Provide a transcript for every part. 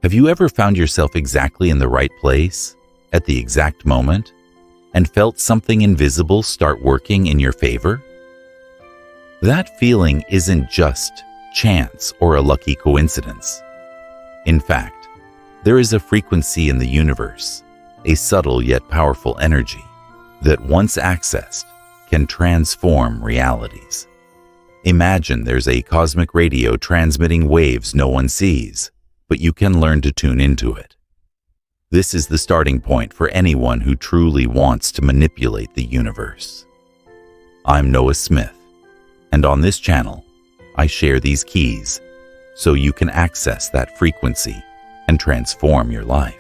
Have you ever found yourself exactly in the right place, at the exact moment, and felt something invisible start working in your favor? That feeling isn't just chance or a lucky coincidence. In fact, there is a frequency in the universe, a subtle yet powerful energy, that once accessed can transform realities. Imagine there's a cosmic radio transmitting waves no one sees, but you can learn to tune into it. This is the starting point for anyone who truly wants to manipulate the universe. I'm Noah Smith, and on this channel, I share these keys so you can access that frequency and transform your life.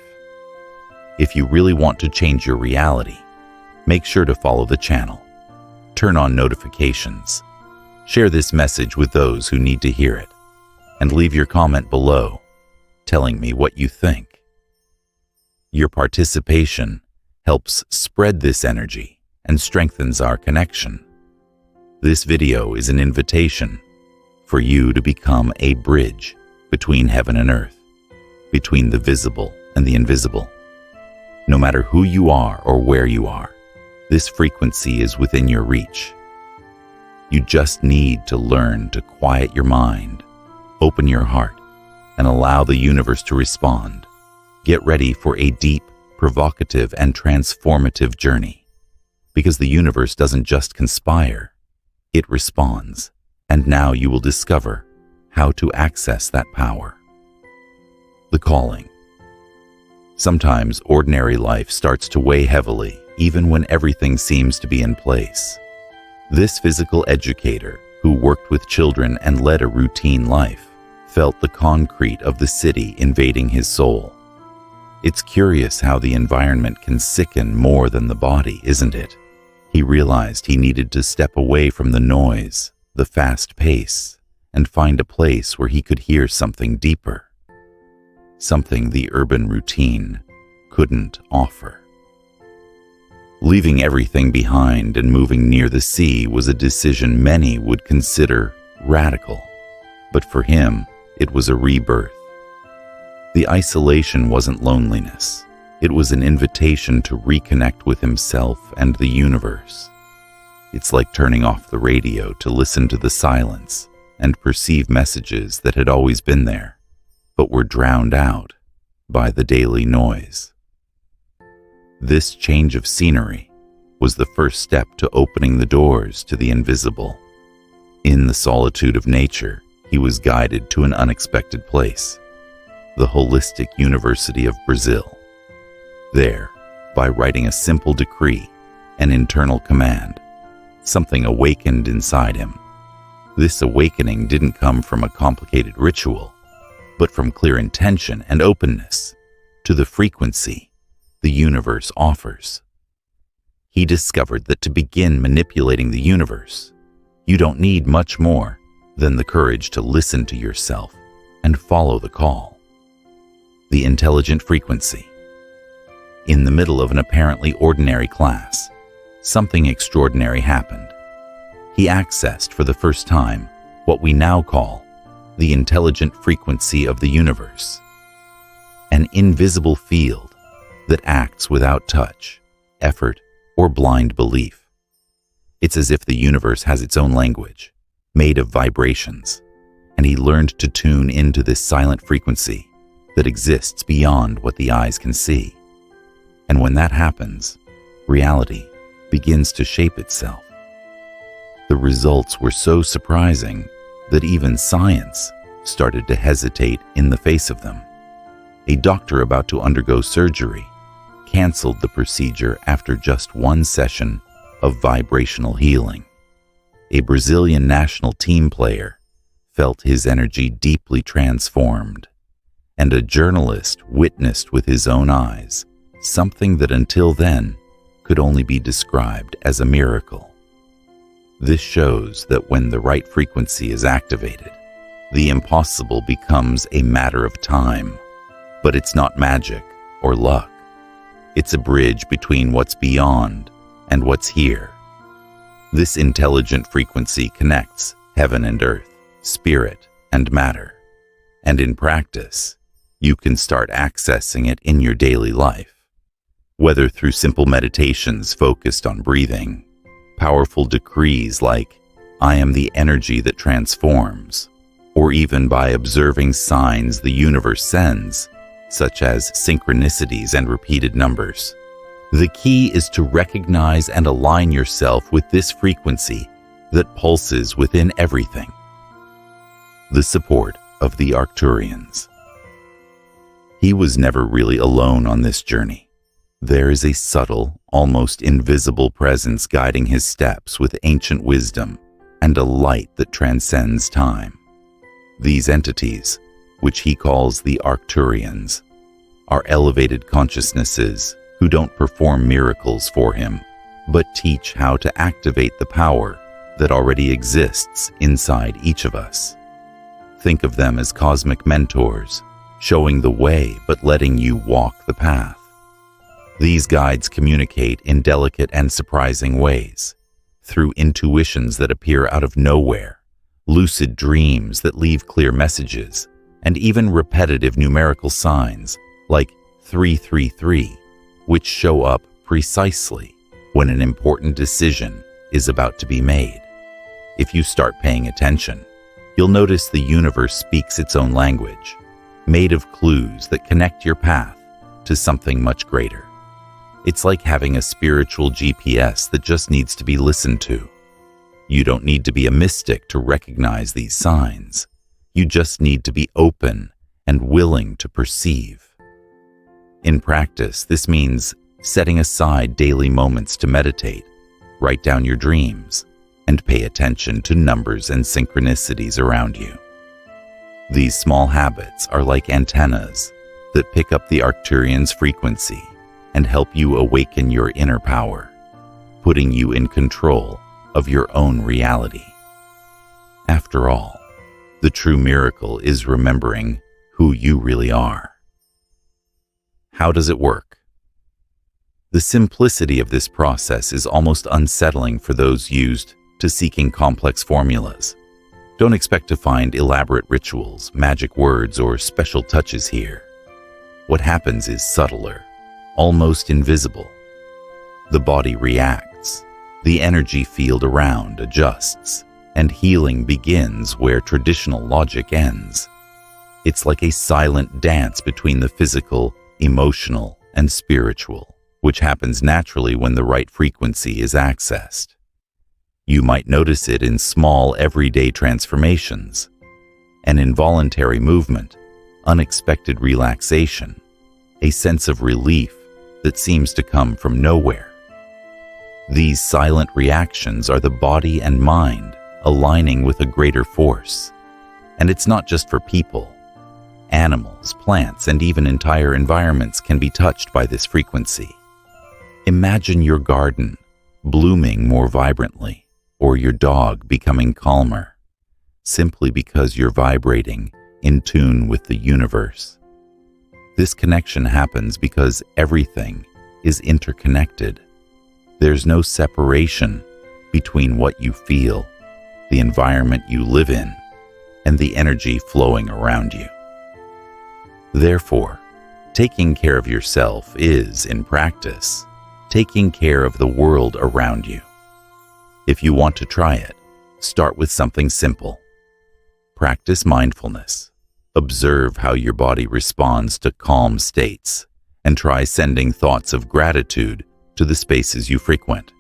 If you really want to change your reality, make sure to follow the channel, turn on notifications, share this message with those who need to hear it, and leave your comment below telling me what you think. Your participation helps spread this energy and strengthens our connection. This video is an invitation for you to become a bridge between heaven and earth, between the visible and the invisible. No matter who you are or where you are, this frequency is within your reach. You just need to learn to quiet your mind, open your heart, and allow the universe to respond. Get ready for a deep, provocative, and transformative journey. Because the universe doesn't just conspire, it responds. And now you will discover how to access that power. The calling. Sometimes ordinary life starts to weigh heavily, even when everything seems to be in place. This physical educator, who worked with children and led a routine life, felt the concrete of the city invading his soul. It's curious how the environment can sicken more than the body, isn't it? He realized he needed to step away from the noise, the fast pace, and find a place where he could hear something deeper, something the urban routine couldn't offer. Leaving everything behind and moving near the sea was a decision many would consider radical, but for him, it was a rebirth. The isolation wasn't loneliness. It was an invitation to reconnect with himself and the universe. It's like turning off the radio to listen to the silence and perceive messages that had always been there, but were drowned out by the daily noise. This change of scenery was the first step to opening the doors to the invisible. In the solitude of nature, he was guided to an unexpected place, the Holistic University of Brazil. There, by writing a simple decree, an internal command, something awakened inside him. This awakening didn't come from a complicated ritual, but from clear intention and openness to the frequency the universe offers. He discovered that to begin manipulating the universe, you don't need much more than the courage to listen to yourself and follow the call. The intelligent frequency. In the middle of an apparently ordinary class, something extraordinary happened. He accessed for the first time what we now call the intelligent frequency of the universe, an invisible field that acts without touch, effort, or blind belief. It's as if the universe has its own language, made of vibrations, and he learned to tune into this silent frequency that exists beyond what the eyes can see. And when that happens, reality begins to shape itself. The results were so surprising that even science started to hesitate in the face of them. A doctor about to undergo surgery canceled the procedure after just one session of vibrational healing. A Brazilian national team player felt his energy deeply transformed, and a journalist witnessed with his own eyes something that until then could only be described as a miracle. This shows that when the right frequency is activated, the impossible becomes a matter of time. But it's not magic or luck. It's a bridge between what's beyond and what's here. This intelligent frequency connects heaven and earth, spirit and matter. And in practice, you can start accessing it in your daily life. Whether through simple meditations focused on breathing, powerful decrees like, "I am the energy that transforms," or even by observing signs the universe sends, such as synchronicities and repeated numbers. The key is to recognize and align yourself with this frequency that pulses within everything. The support of the Arcturians. He was never really alone on this journey. There is a subtle, almost invisible presence guiding his steps with ancient wisdom and a light that transcends time. These entities, which he calls the Arcturians, are elevated consciousnesses who don't perform miracles for him, but teach how to activate the power that already exists inside each of us. Think of them as cosmic mentors, showing the way but letting you walk the path. These guides communicate in delicate and surprising ways, through intuitions that appear out of nowhere, lucid dreams that leave clear messages, and even repetitive numerical signs like 333, which show up precisely when an important decision is about to be made. If you start paying attention, you'll notice the universe speaks its own language, made of clues that connect your path to something much greater. It's like having a spiritual GPS that just needs to be listened to. You don't need to be a mystic to recognize these signs. You just need to be open and willing to perceive. In practice, this means setting aside daily moments to meditate, write down your dreams, and pay attention to numbers and synchronicities around you. These small habits are like antennas that pick up the Arcturian's frequency and help you awaken your inner power, putting you in control of your own reality. After all, the true miracle is remembering who you really are. How does it work? The simplicity of this process is almost unsettling for those used to seeking complex formulas. Don't expect to find elaborate rituals, magic words, or special touches here. What happens is subtler, almost invisible. The body reacts, the energy field around adjusts, and healing begins where traditional logic ends. It's like a silent dance between the physical, emotional, and spiritual, which happens naturally when the right frequency is accessed. You might notice it in small, everyday transformations, an involuntary movement, unexpected relaxation, a sense of relief that seems to come from nowhere. These silent reactions are the body and mind aligning with a greater force. And it's not just for people. Animals, plants, and even entire environments can be touched by this frequency. Imagine your garden blooming more vibrantly, or your dog becoming calmer, simply because you're vibrating in tune with the universe. This connection happens because everything is interconnected. There's no separation between what you feel, the environment you live in, and the energy flowing around you. Therefore, taking care of yourself is, in practice, taking care of the world around you. If you want to try it, start with something simple. Practice mindfulness. Observe how your body responds to calm states, and try sending thoughts of gratitude to the spaces you frequent.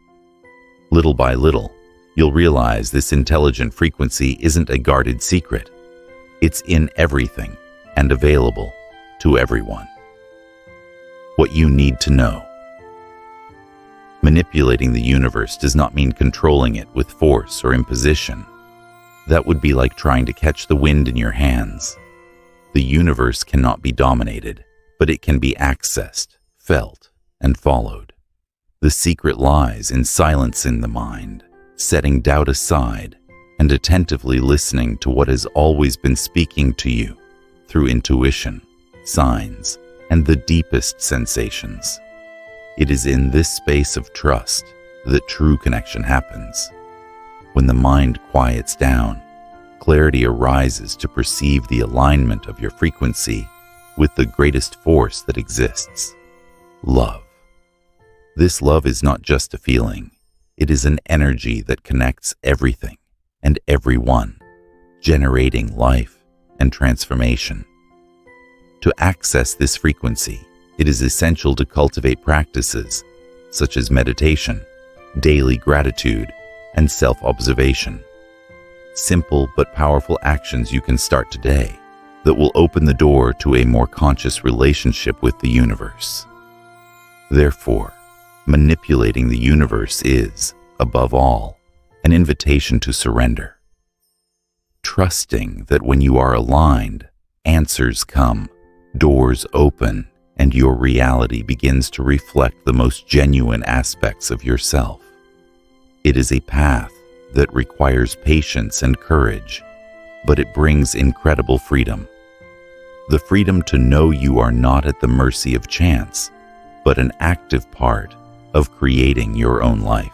Little by little, you'll realize this intelligent frequency isn't a guarded secret. It's in everything and available to everyone. What you need to know. Manipulating the universe does not mean controlling it with force or imposition. That would be like trying to catch the wind in your hands. The universe cannot be dominated, but it can be accessed, felt, and followed. The secret lies in silencing the mind, setting doubt aside, and attentively listening to what has always been speaking to you through intuition, signs, and the deepest sensations. It is in this space of trust that true connection happens. When the mind quiets down, clarity arises to perceive the alignment of your frequency with the greatest force that exists: love. This love is not just a feeling. It is an energy that connects everything and everyone, generating life and transformation. To access this frequency, it is essential to cultivate practices such as meditation, daily gratitude, and self-observation. Simple but powerful actions you can start today that will open the door to a more conscious relationship with the universe. Therefore, manipulating the universe is, above all, an invitation to surrender. Trusting that when you are aligned, answers come, doors open, and your reality begins to reflect the most genuine aspects of yourself. It is a path that requires patience and courage, but it brings incredible freedom. The freedom to know you are not at the mercy of chance, but an active part of creating your own life.